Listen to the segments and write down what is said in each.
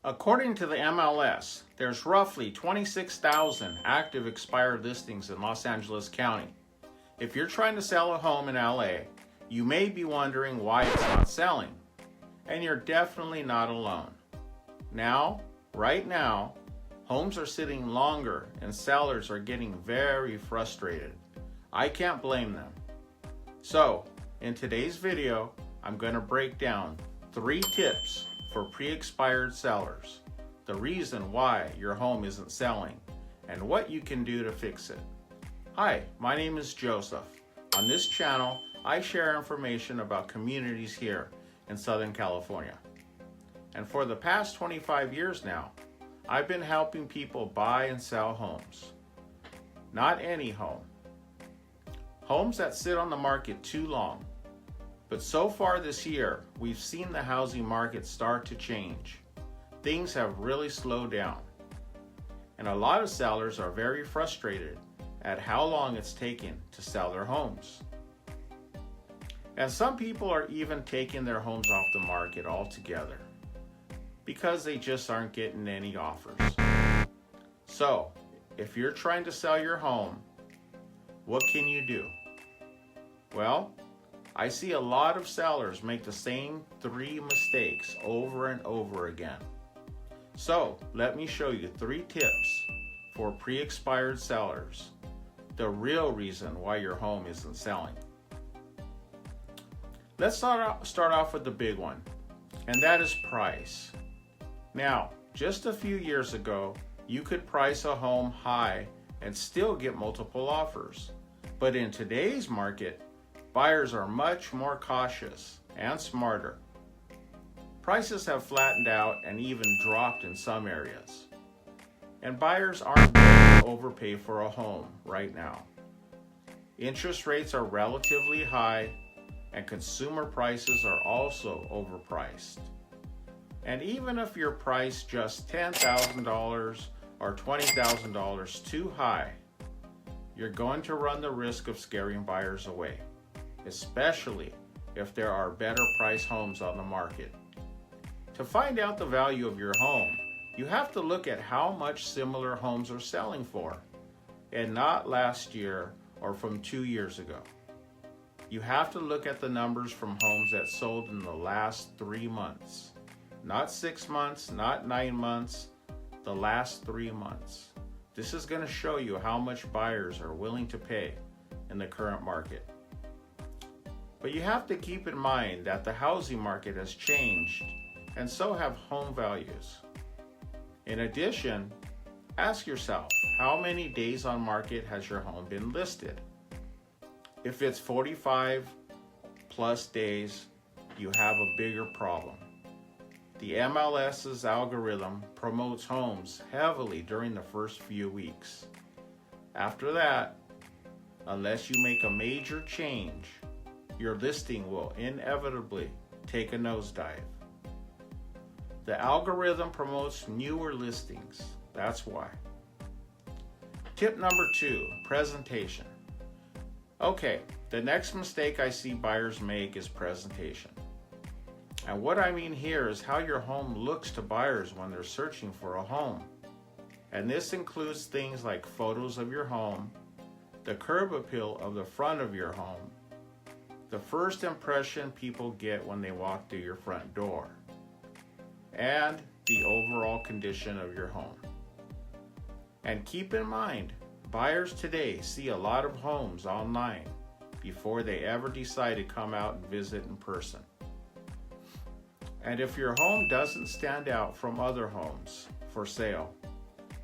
According to the MLS, there's roughly 26,000 active expired listings in Los Angeles County. If you're trying to sell a home in LA, you may be wondering why it's not selling. And you're definitely not alone. Right now, homes are sitting longer and sellers are getting very frustrated. I can't blame them. So, in today's video, I'm going to break down 3 tips for pre-expired sellers, the reason why your home isn't selling, and what you can do to fix it. Hi, my name is Joseph. On this channel, I share information about communities here in Southern California. And for the past 25 years now, I've been helping people buy and sell homes. Not any home. Homes that sit on the market too long. But so far this year, we've seen the housing market start to change. Things have really slowed down. And a lot of sellers are very frustrated at how long it's taken to sell their homes. And some people are even taking their homes off the market altogether because they just aren't getting any offers. So, if you're trying to sell your home, what can you do? Well, I see a lot of sellers make the same 3 mistakes over and over again. So, let me show you 3 tips for pre-expired sellers, the real reason why your home isn't selling. Let's start off with the big one, and that is price. Now, just a few years ago, you could price a home high and still get multiple offers. But in today's market, buyers are much more cautious and smarter. Prices have flattened out and even dropped in some areas. And buyers aren't willing to overpay for a home right now. Interest rates are relatively high, and consumer prices are also overpriced. And even if you're priced just $10,000 or $20,000 too high, you're going to run the risk of scaring buyers away, especially if there are better priced homes on the market. To find out the value of your home, you have to look at how much similar homes are selling for, and not last year or from 2 years ago. You have to look at the numbers from homes that sold in the last 3 months. Not 6 months, not 9 months, the last 3 months. This is going to show you how much buyers are willing to pay in the current market. But you have to keep in mind that the housing market has changed, and so have home values. In addition, ask yourself, how many days on market has your home been listed? If it's 45 plus days, you have a bigger problem. The MLS's algorithm promotes homes heavily during the first few weeks. After that, unless you make a major change, your listing will inevitably take a nosedive. The algorithm promotes newer listings. That's why. Tip number 2, presentation. Okay, the next mistake I see buyers make is presentation. And what I mean here is how your home looks to buyers when they're searching for a home. And this includes things like photos of your home, the curb appeal of the front of your home, the first impression people get when they walk through your front door, and the overall condition of your home. And keep in mind, buyers today see a lot of homes online before they ever decide to come out and visit in person. And if your home doesn't stand out from other homes for sale,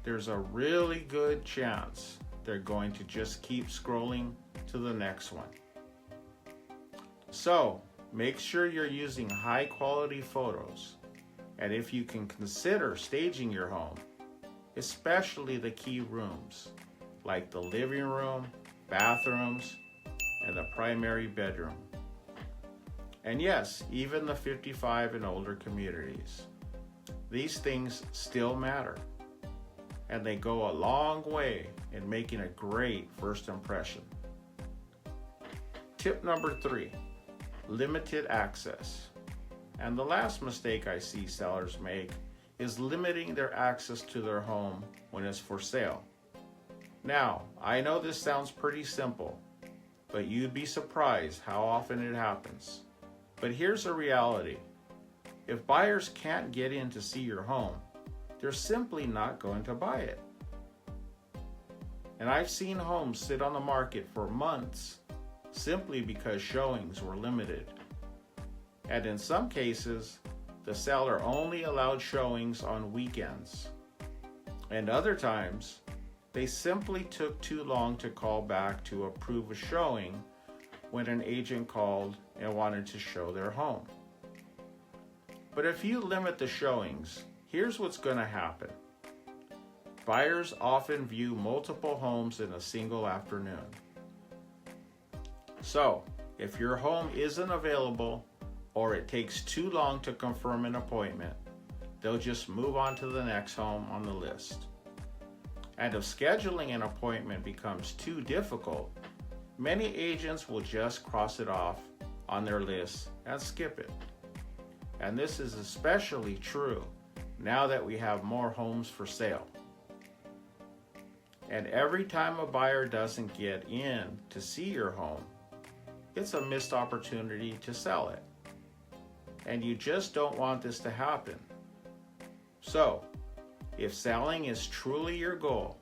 there's a really good chance they're going to just keep scrolling to the next one. So, make sure you're using high quality photos. And if you can consider staging your home, especially the key rooms, like the living room, bathrooms, and the primary bedroom. And yes, even the 55 and older communities. These things still matter, and they go a long way in making a great first impression. Tip number 3, limited access. And the last mistake I see sellers make is limiting their access to their home when it's for sale. Now, I know this sounds pretty simple, but you'd be surprised how often it happens. But here's the reality. If buyers can't get in to see your home, they're simply not going to buy it. And I've seen homes sit on the market for months simply because showings were limited. And in some cases, the seller only allowed showings on weekends. And other times, they simply took too long to call back to approve a showing when an agent called and wanted to show their home. But if you limit the showings, here's what's going to happen. Buyers often view multiple homes in a single afternoon. So, if your home isn't available or it takes too long to confirm an appointment, they'll just move on to the next home on the list. And if scheduling an appointment becomes too difficult, many agents will just cross it off on their list and skip it. And this is especially true now that we have more homes for sale. And every time a buyer doesn't get in to see your home, it's a missed opportunity to sell it. And you just don't want this to happen. So, if selling is truly your goal,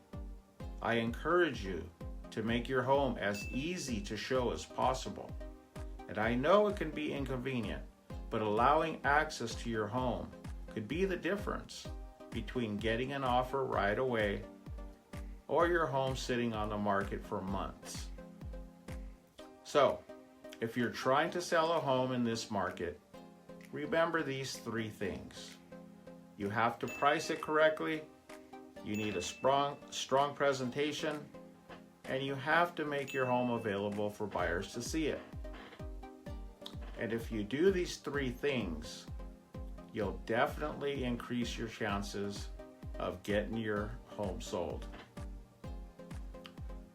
I encourage you to make your home as easy to show as possible. And I know it can be inconvenient, but allowing access to your home could be the difference between getting an offer right away or your home sitting on the market for months. So, if you're trying to sell a home in this market, remember these 3 things. You have to price it correctly, you need a strong presentation, and you have to make your home available for buyers to see it. And if you do these 3 things, you'll definitely increase your chances of getting your home sold.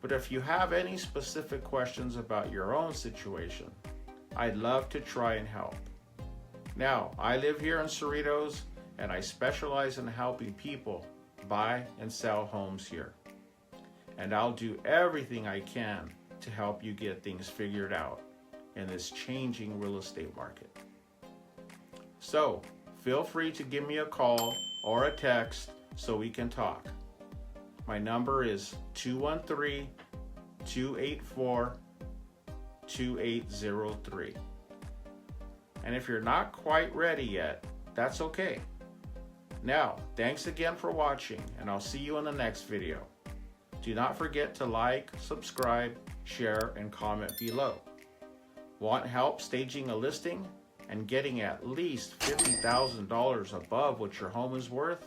But if you have any specific questions about your own situation, I'd love to try and help. Now, I live here in Cerritos, and I specialize in helping people buy and sell homes here. And I'll do everything I can to help you get things figured out in this changing real estate market. So, feel free to give me a call or a text so we can talk. My number is 213-284-2803. And if you're not quite ready yet, that's okay. Now, thanks again for watching, and I'll see you in the next video. Do not forget to like, subscribe, share, and comment below. Want help staging a listing and getting at least $50,000 above what your home is worth?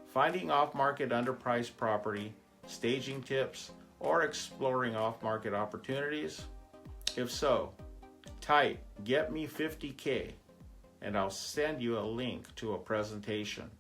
Finding off-market underpriced property, staging tips, or exploring off-market opportunities? If so, type "Get Me 50K" and I'll send you a link to a presentation.